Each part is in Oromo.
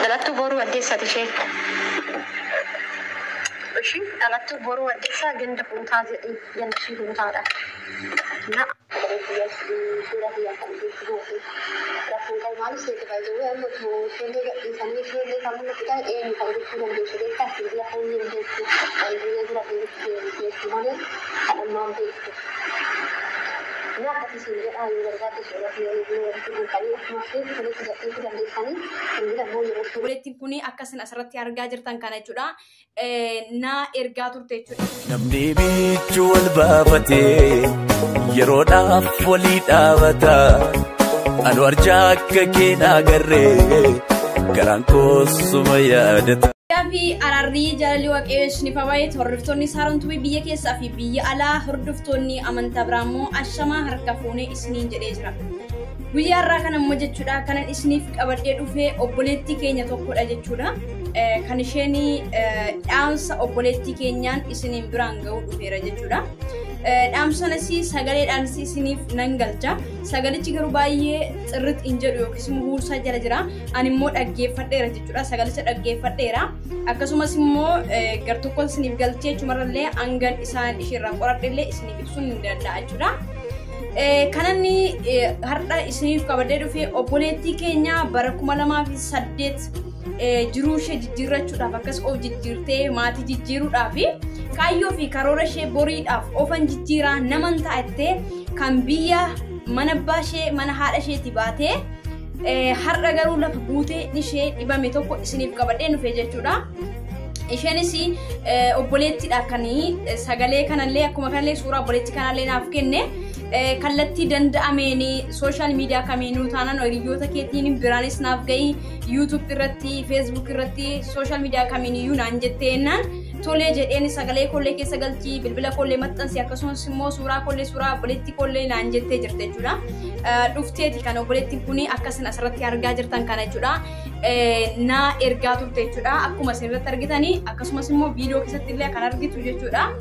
دلتو بورو وديسة تشي وشي دلتو بورو وديسة جند فونتازي جند شي فونتازا لا Buletin kuni akkasin asirratti argaa jirtan kana jechuudha. Na ergaa turte jechuudha. Namni bichuu wal baafatee yeroodhaaf walii dhaabata. Anwar jaakka keenaa garree garaan koosuma yaadata. Fi ararrii jaalalli waaqayyoon ni fayyee hordoftoonni saarontuu biyya keessaa fi biyya alaa hordoftoonni amantaa biraamoo ashamaa harka fuunee isiniin jedhee jira. Guyyaa irraa kana immoo jechuudha kanan isiniif qabadhee dhufee obboleettii keenya tokkodha jechuudha. Kan isheen dhaamsa obboleettii keenyaan isiniin biraan ga'uu dhufeera jechuudha. Dhaamsanas sagaleedhaan isiniif nan galcha. Sagalichi garuu baay'ee xirrit hin jedhu yookiis immoo huursaa jala jira. Ani immoo dhaggeeffadheera jechuudha. Sagalicha dhaggeeffadheera. Akkasumas immoo gartokkoo isiniif galchee jechuumarrallee hangan isaan isheerraa qoradhellee isiniif ibsuun ni danda'a jechuudha. Kananni har'a isiniif qabadhee dhufee obboleettii keenya bara 2008 jiruu ishee jijjiirrachuudhaaf akkas of jijjiirtee maatii jijjiiruudhaaf kaayyoo fi karoora ishee boriidhaaf ofan jijjiiraa naman ta'attee kan biyya mana abbaa ishee mana haadha isheetii baatee har'a garuu lafa buutee ishee dhibame tokko isiniif qabadhee dhufee jechuudha. Isheenis obboleettiidha kanii sagalee kanallee akkuma kanallee suuraa obboleettii kanallee naaf kenne kallattii danda'ameen social media kamiinuu taanaan hiriyoota keetiin biraanis naaf ga'ii YouTube irratti Facebook irratti social media kamiiniyyuu naan jetteennaan tolee jedheen sagalee kollee keessa galchii bilbila kollee maxxansi akkasumas immoo suuraa obboleettii kollee naan jettee jirte jechuudha. Dhufteeti kan obboleettiin kun akkasin asirratti argaa jirtan kana jechuudha. Na ergaa turte jechuudha. Akkuma asirratti argitanii akkasumas immoo viidiyoo keessatti illee kan argitu jechuudha.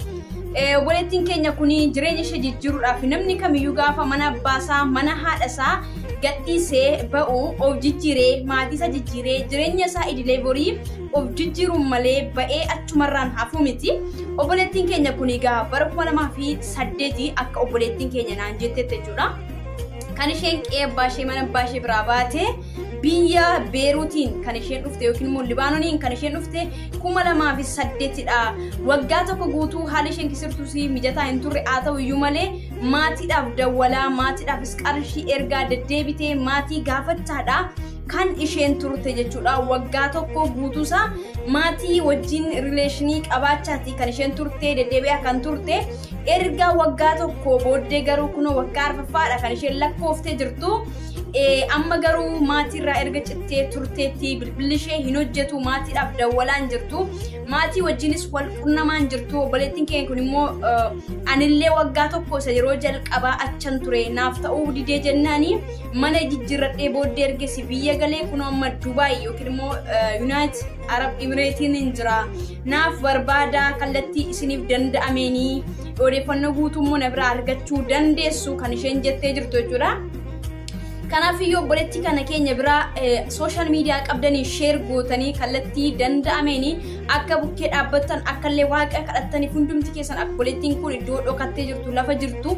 Obboleettiin keenya kun jireenya ishee jijjiiruudhaaf namni kamiyyuu gaafa mana abbaasaa mana haadhasaa gadhiisee ba'u of jijjiiree maatii isaa jijjiiree jireenya isaa idilee borii of jijjiiruun malee ba'ee achumarraan hafuu miti. Obboleettiin keenya kun egaa bara 2008 akka obboleettiin keenya naan jettetti jechuudha. Kan isheen qeebbaa ishee mana abbaa ishee biraa baatee biyya Beeruutiin kan isheen dhufte yookiin immoo Libaanooniin kan isheen dhufte 2008dha. Waggaa tokko guutuu haala isheen keessattuu mijataa hin turre haa ta'u iyyuu malee maatiidhaaf dawwalaa maatiidhaafis qarshii ergaa deddeebitee maatii gaafachaadha kan isheen turte jechuudha. Waggaa tokko guutuusaa maatii wajjin rileeshinii qabaachaati kan isheen turte deddeebi'aa kan turte erga waggaa tokko booddee garuu kun waggaa arfaffaadha kan isheen lakkooftee jirtu. Amma garuu maatirraa erga cittee turteetti bilbilli ishee hin hojjetu maatiidhaaf dawwalaan jirtu maatii wajjinis wal qunnamaan jirtu. Obboleettiin keenya kun immoo anillee waggaa tokko isa yeroo jalqabaa achan ture naaf ta'uu didee jennaanii mana jijjiirradhee booddee ergesi biyya galee kun amma Dubaay yookiin immoo United Arab Emirates hin jira naaf barbaada kallattii isiniif danda'ameenii odeeffannoo guutummoo na biraa argachuu dandeessu kan isheen jettee jirtu jechuudha. Kanaafuu obboleettii kana keenya biraa social media qabdanii share gootanii kallattii danda'ameenii akka bukkee dhaabbattan akkallee waaqa kadhattanii hundumti keessan akka obboleettiin kun iddoo dhokattee jirtu lafa jirtu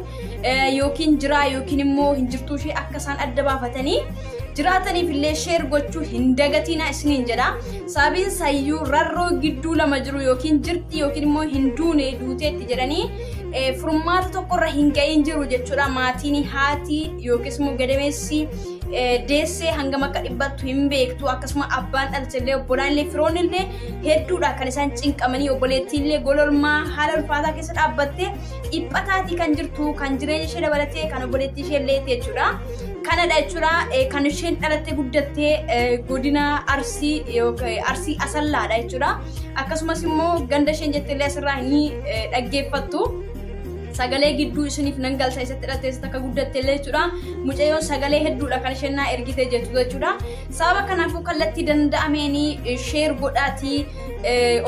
yookiin jiraa yookiin immoo hin jirtu ishee akka isaan adda baafatanii jiraataniif illee share gochuu hin dagatinaa isiniin jedha. Sababiin sayyuu rarroo gidduu lama jiru yookiin jirti yookiin immoo hin duune duuteetti jedhanii furmaata tokkorra hin ga'iin jiru jechuudha. Maatiin haati yookiis immoo gadameessi deessee hangam akka dhibbattu hin beektu akkasuma abbaan dhalchallee obbolaan illee firoon illee hedduudha kan isaan cinqamanii obboleettiin illee gololmaa haala ulfaataa keessa dhaabbattee dhiphataatii kan jirtu kan jireenya ishee dabalatee kan obboleettii ishee illee jechuudha. Kanadha jechuudha kan isheen dhalattee guddattee godina Arsii Asallaadha jechuudha. Akkasumas immoo ganda isheen jetteellee asirraa ni dhaggeeffattu. sagalee gidduu isiniif nan galcha isatti hidhatees akka guddatte illee jechuudha. Mucayyoon sagalee hedduudha kan isheen naa ergite jechuudha. Sababa kanaafuu kallattii danda'ameenii sheer godhaatii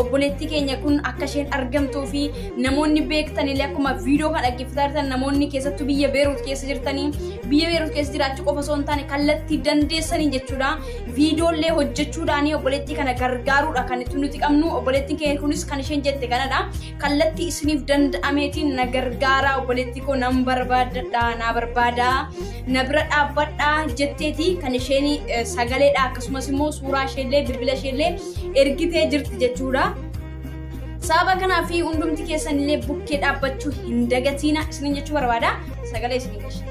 obboleettii keenya kun akka isheen argamtuu fi namoonni beektan illee akkuma viidiyoo kan dhaggeeffataa jirtan namoonni keessattuu biyya Beeruut keessa jirtanii biyya Beeruut keessa jiraachuu qofa osoo hin taane kallattii dandeessanii jechuudha. Viidiyoolee hojjechuudhaan obboleettii kana gargaaruudha kan nuti qabnu. Obboleettiin keenya kunis kan isheen jette kanadha. Kallattii isiniif danda'ameetiin na gargaara obboleettii koo nan barbaadadha na barbaada na bira dhaabbadha jetteeti kan isheen sagaleedha akkasumas immoo suuraa isheellee bilbila isheellee ergitee jirti jechuudha. Sababa kanaaf hundumti keessan illee bukkee dhaabbachuu hin dagatiina isiniin jechuu barbaada. Sagalee isinii gashe.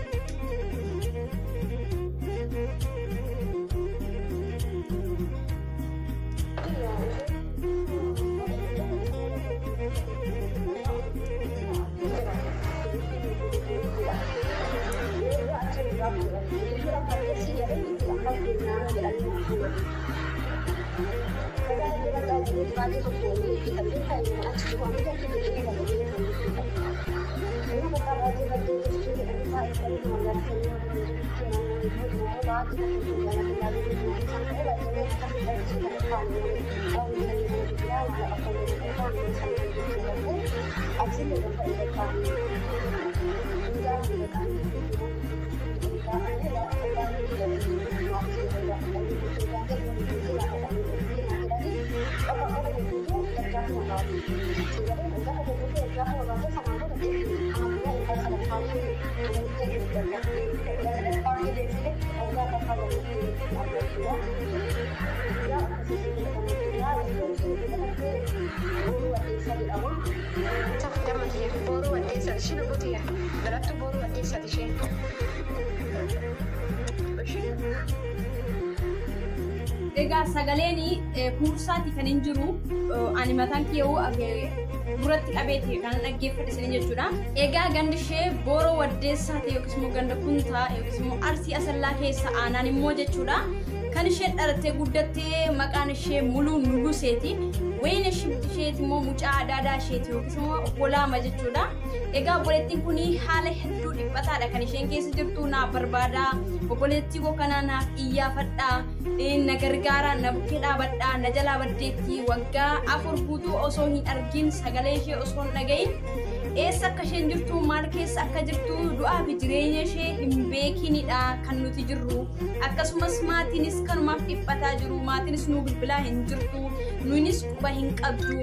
Egaa sagaleeni kuursaati kan hin jiru ani mataan kiyoo duratti qabeeti kan dhaggeeffadhe isin jechuudha. Egaa gandi ishee Booroo Waddeessaa ta'e yookiis immoo ganda Kuntaa yookiis immoo Arsii Asallaa keessa aanaan immoo jechuudha. Kan isheen dhalattee guddattee maqaan ishee Muluu Nuguseeti. Wayina isheeti immoo mucaa adaadaa isheeti yookiis immoo obbolaama jechuudha. Egaa obboleettiin kun haala hedduu dhiphataadha kan isheen keessa jirtu na barbaada. Obboleettii koo kana naaf iyyaafadha. Na gargaara na bukkee dhaabadha na jalaa baddeetti waggaa 4 guutuu osoo hin argin sagalee ishee osoo hin dhagayin eessa akka isheen jirtu maal keessa akka jirtu du'aa fi jireenya ishee hin beekinidha kan nuti jirru. Akkasumas maatiinis kanumaaf dhiphataa jiru. Maatiinis nu bilbilaa hin jirtu. Nuunis quba hin qabdu.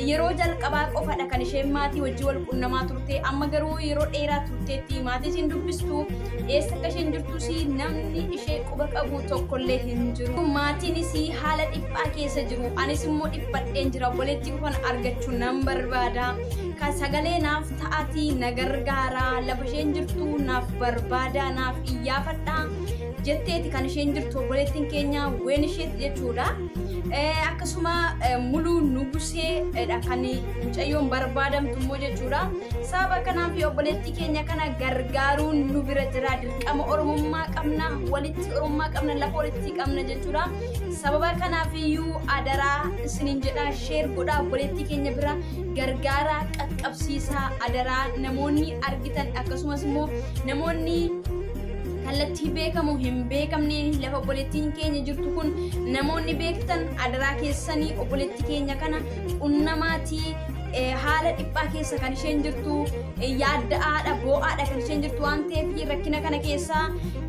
Yeroo jalqabaa qofadha kan isheen maatii wajjin wal qunnamaa turte. Amma garuu yeroo dheeraa turteetti maatii isheen dubbistu eessa akka isheen jirtus namni ishee quba qabu tokkollee hin jiru. Maatiinis haala dhiphaa keessa jiru. Anis immoo dhiphadheen jira. Obboleettii kana argachuu nan barbaada. Kan sagalee naaf ta'atii na gargaara. Lafa isheen jirtu naaf barbaada naaf iyyaafadha jetteeti kan isheen jirtu obboleettiin keenya ween isheeti jechuudha. Akkasuma Muluu Nugusee kan mucayyoon barbaadamtu immoo jechuudha. Sababa kanaaf obboleettii keenya kana gargaaruun nu bira jira. Dirqama Oromummaa qabna, walitti Oromummaa qabna, lafa walitti qabna jechuudha. Sababa kanaaf iyyuu adaraa isiniin jedha sheer godhaa obboleettii keenya bira gargaaraa qaqqabsiisaa adaraa namoonni argitan akkasumas immoo namoonni kallattii beekamu hin beekamne lafa obboleettiin keenya jirtu kun namoonni beektan adaraa keessanii obboleettii keenya kana qunnamaatii haala dhiphaa keessa kan isheen jirtu yaadda'aadha boo'aadha kan isheen jirtu waan ta'eef rakkina kana keessa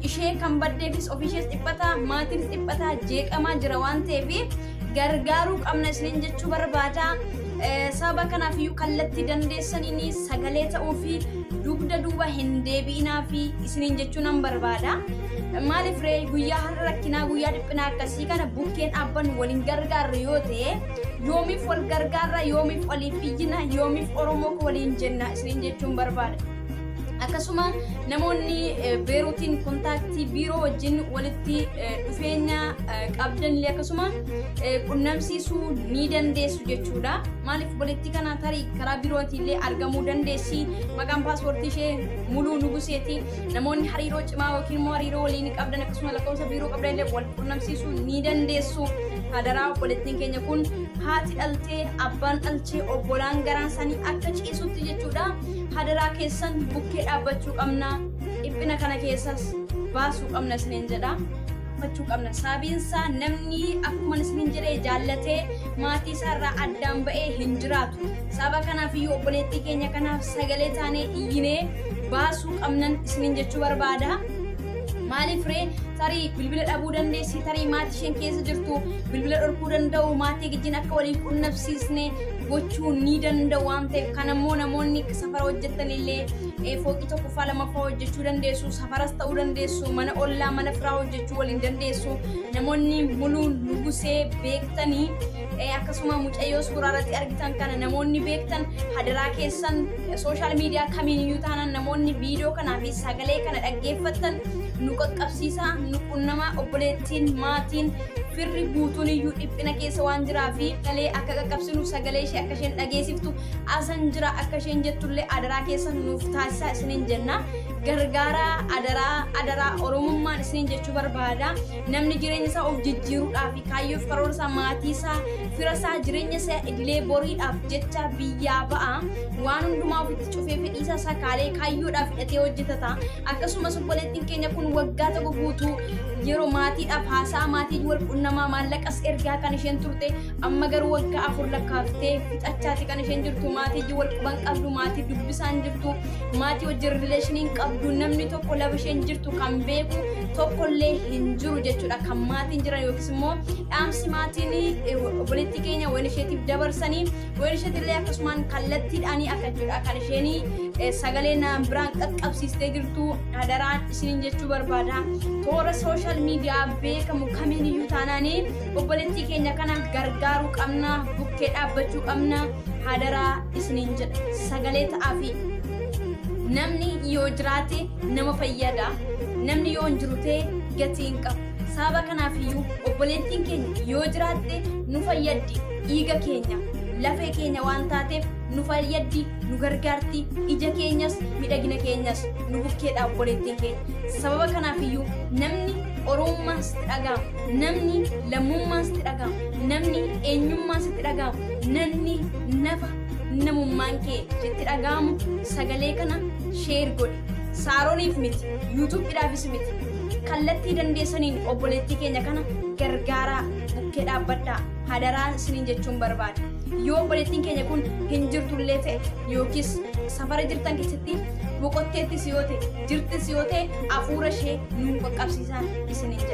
ishee kan baddeefis ofiishees dhiphataa maatiinis dhiphataa jeeqamaa jira waan ta'eef gargaaruu qabna isiniin jechuu barbaada. Sababa kanaaf iyyuu kallattii dandeessaniin sagalee ta'uu fi dugda duuba hin deebi'inaa fi isiniin jechuu nan barbaada. Maaliif ree guyyaa har'a rakkinaa guyyaa dhiphinaa akkasii kana bukkeen dhaabban waliin gargaarra yoo ta'e yoomiif wal gargaarra yoomiif waliif iyyina yoomiif Oromoo waliin jenna isiniin jechuun barbaada. Akkasuma namoonni Beeruutiin kontaaktii biiroo wajjin walitti dhufeenya qabdanillee akkasuma qunnamsiisuu ni dandeessu jechuudha. Maaliif obboleettii kana tarii karaa biirootiillee argamuu dandeessi. Maqaan paaspoortii ishee Muluu Nuguseeti. Namoonni hariiroo cimaa yookiin immoo hariiroo waliin qabdan akkasuma lakkoofsa biiroo qabdanillee wal qunnamsiisuu ni dandeessu. Hadaraa obboleettiin keenya kun haati dhaltee abbaan dhalchee obbolaan garaan isaanii akka ciisutti jechuudha. hadaraa keessan bukkee dhaabbachuu qabna dhiphina kana keessas baasuu qabna isiniin jedha fachuu qabna sabiinsa namni akkuma isiniin jedhee jaallatee maatii isaarraa addaan ba'ee hin jiraatu saba kanaaf iyyuu obboleettii keenya kanaaf sagalee taanee iyyinee baasuu qabnan isiniin jechuu barbaada maaliif ree tarii bilbila dhabuu dandeessi tarii maatii isheen keessa jirtu bilbila dhorkuu danda'u maatii wajjin akka waliin qunnamsiisne gochuu ni danda'u waan ta'eef kanammoo namoonni safara hojjetan illee fooqii tokkoffaa lamaffaa hojjechuu dandeessu safaras ta'uu dandeessu mana ollaa mana firaa hojjechuu waliin dandeessu namoonni muluun nugusee beektanii akkasuma mucayyoo suuraa irratti argitan kana namoonni beektan hadaraa keessan sooshaal miidiyaa kamiiniyyuu taanaan namoonni viidiyoo kanaa fi sagalee kana dhaggeeffatan nu qaqqabsiisaa nu qunnamaa obboleettiin maatiin firri guutuun iyyuu dhiphina keessa waan jiraa fi galee akka qaqqabsinu sagalee ishee akka isheen dhageessiftu asan jira akka isheen jettullee adaraa keessan nuuf taasisaa isiniin jenna gargaaraa adaraa oromummaan isiniin jechuu barbaada namni jireenya isaa of jijjiiruudhaaf fi kaayyoof karoora isaa maatii isaa fira isaa jireenya isaa idilee boriidhaaf jecha biyyaa ba'a waan hundumaa ofitti cufee fedhiisaa isaa kaalee kaayyoodhaaf hidhatee hojjetata akkasumas obboleettiin keenya kun waggaa tokko guutuu yeroo maatiidhaaf haasaa maatii wal qunnamaa maallaqas ergaa kan isheen turte amma garuu waggaa 4 lakkaaftee fixachaati kan isheen jirtu maatii wal quban qabdu maatii dubbisaan jirtu maatii wajjin rileeshiniin qabdu namni tokko laba isheen jirtu kan beeku tokkollee hin jiru jechuudha kan maatiin jiran yookiis immoo dhaamsi maatiin obboleettii keenya waan isheetiif dabarsanii waan isheetillee akkasumaan kallattiidhaanii akka jedha kan isheen sagalee naan biraan qaqqabsiistee jirtu hadaraan isiniin jechuu barbaada toora sooshaal miidiyaa beekamu kamiiniyyuu taanaanii obboleettii keenya kana gargaaruu qabna bukkee dhaabbachuu qabna hadaraa isiniin jedha sagalee ta'aafi namni yoo jiraate nama fayyada namni yoo hin jirute gatii hin qabu saba kanaaf iyyuu obboleettiin keenya yoo jiraatte nu fayyaddi dhiiga keenya lafee keenya waan taateef nu fayyaddi nu gargaarti ija keenyas midhagina keenyas nu bukkeedha obboleettiin keenya sababa kanaaf iyyuu namni oromummaan sitti dhaga'amu namni lammummaan sitti dhaga'amu namni eenyummaan sitti dhaga'amu namni nafa namummaan kee sitti dhaga'amu sagalee kana sheer godhi saaroniif miti yuutuubidhaafis miti kallattii dandeessaniin obboleettii keenya kana gargaaraa bukkee dhaabbadhaa hadaraa isiniin jechuun barbaada yoo obboleettiin keenya kun hin jirtullee ta'e yookiis safara jirtan keessatti boqotteettis yoo ta'e jirtis yoo ta'e hafuura ishee nu qaqqabsiisaa isiniin jedha